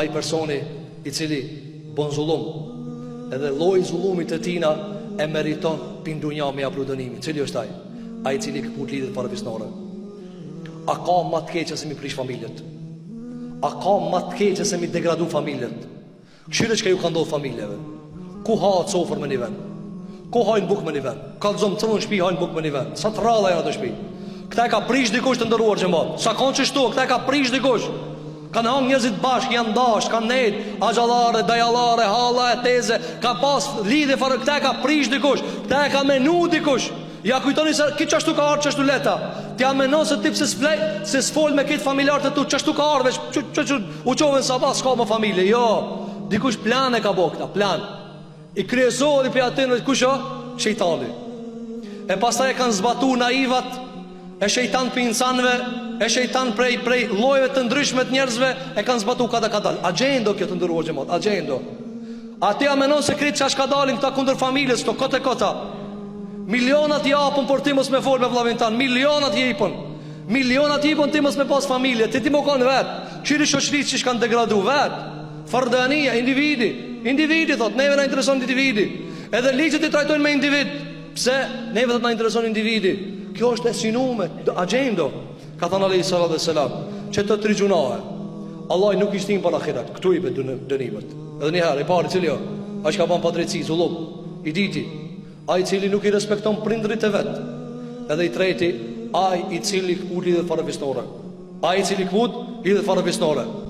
Ai personi i cili bon zullum, edhe lloji zullumit të tina e meriton pindunja me apludonimin. Cili është ai? Ai i cili kaput lidhet para fisnore. A ka më të keqe se mi prish familjet? A ka më të keqe se mi degradu familjet? Këshire që ka ju ka ndodhë familjeve? Ku haët sofër me një vend? Ku hajnë buk me një vend? Ka të zomë të në shpi hajnë buk me një vend? Sa të ralla e në të shpi? Këta e ka prish dikush të ndëruar që mbatë. Sa kanë që shtu, këta e ka prish dikush. Kanë hangë njëzit bashkë, janë dasht, kanë nejt, agjallare, dajallare, halla e teze. Ka pas lidhe farë, këta e ka prish dikush. Këta e ka menu dikush. Ja kujtoni se ki qashtu ka ardhë, qashtu leta. Tja menon se tip se s'flej, se s'fol me kitë familjarët e tu. Qashtu ka ardhë, që u qoven sa pas, s'ka më familje. Jo, dikush plan e ka bo këta, plan. I kryezohë për atë në kusho, shejtani. E pastaj e kanë zbatu naivat, e shejtan për insanve, e shejtan prej llojeve të ndryshme të njerëzve, e kanë zbatu kada dal. Agjendo kjo të ndëruar xhamat, agjendo. Ati a menon se kritë çash ka dalin këta kundër familjes, këto kote kota. Milionat japën por ti mos me fol me vllavin tan, milionat japën. Milionat japën ti mos me pas familje, ti më kon vet. Çiri shoqërisë që kanë degradu vet. Fardania, individi thot, neve na intereson individi. Edhe ligjet i trajtojnë me individ. Pse neve do të na intereson individi? Kjo është e sinuar, agjendo. Ka thënë Allahu sallallahu alaihi wasallam, që të tri gjunahe Allah nuk i shtin për akhirat, këtu i be dënimet. Edhe një herë, i pari cili jo, ai që ka bën padrejti, zullum, i diti, ai i cili nuk i respekton prindrit e vet. Edhe i treti, ai i cili kput lidhet fare fisnore. Ai i cili kput lidhet fare fisnore.